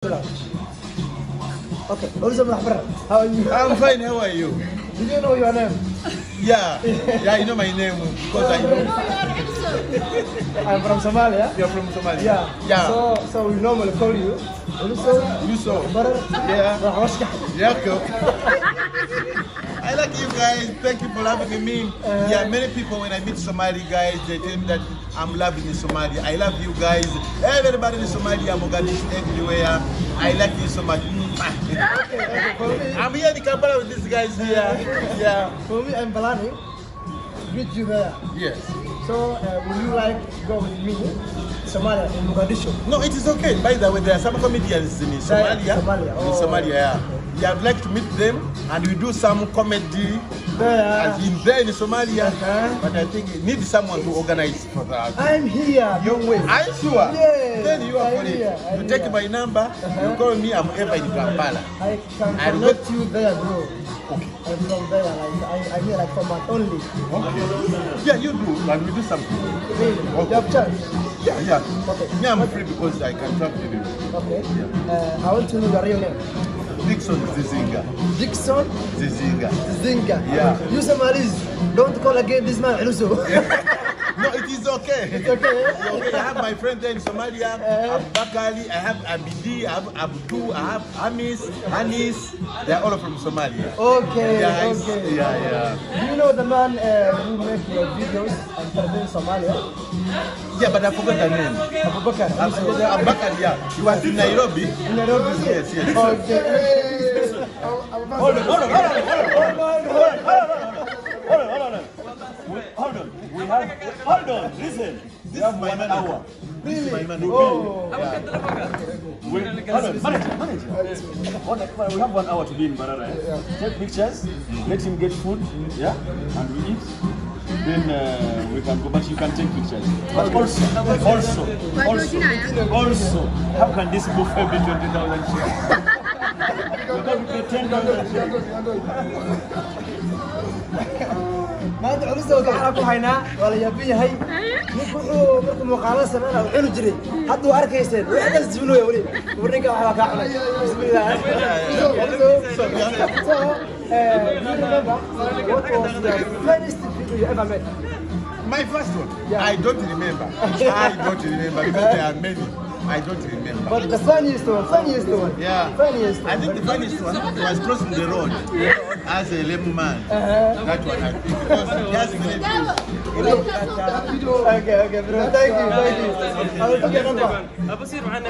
Okay, Elizabeth Mahbara, how are you? I'm fine, how are you? Do you know your name? Yeah, I know my name because I know. I'm from Somalia. You're from Somalia? Yeah. So we normally call you Yusuf. Mahbara. Yeah, okay. I like you guys. Thank you for having me. Yeah, many people when I meet Somali guys, they tell me that I'm loving in Somalia. I love you guys. Everybody in Somalia, Mogadishu, everywhere. I like you so much. Okay. I'm here in Kampala with these guys here. Yeah. For me, I'm planning to greet you there. Yes. So would you like to go with me Somalia in Mogadishu? No, it is okay. By the way, there are some comedians in Somalia. In Somalia, yeah. Yeah, I'd like to meet them and we do some comedy There. in Somalia. But I think it needs someone to organize for that. I'm here. Don't wait. Are you sure? Yes. Then you are for it. You take my number, you call me, I'm ever in Kampala. I can I'll connect you there, bro. Okay. I'm from there. I'm here like for month only. Okay. Yeah, you do. And we do something. Really? Okay. You have chance? Yeah. Okay. Yeah, I'm free because I can travel with you. Okay. I want to know your real name. Dixon Zizinga. Dixon Zizinga. Zinga. Yeah. You Somalis, don't call again this man Eluso. No, it is okay. It's okay. Okay, I have my friend there in Somalia, Abakali, I have Abidi, I have Abdu, I have Anis. They are all from Somalia. Okay, Yeah, okay. yeah. Do you know the man who make your videos and present Somalia? Yeah, but I forgot the name. Abubakar. Abakali, yeah. He was in Nairobi. In Nairobi? Yes. Okay. Hold on, listen. This is my manager. This is my manager. Oh. Hold on, manager. We have 1 hour to be in Barara. Take pictures, let him get food, yeah, and we eat. Then we can go, but you can take pictures. But also, how can this buffet be 20,000 shares? We got to pay 10,000 shares. maanta culusta waxaan ku haynaa waa la yaabin yahay ninku wuxuu markuu muuqaalo sameynaa uu cuni jiray hadduu arkayseen wax kas jibinooya weli warninka waxbaa kaa cunay bismillah so you remember what was the funniest video you ever made? My first one? Yeah. I don't remember. Because there are many. I don't remember. But the funniest one. Yeah. Funniest one. I think the funniest one was crossing the road as a lame man. That one I think. Because he has many views. Okay, bro. Thank you. I will take your number. ابصير معنا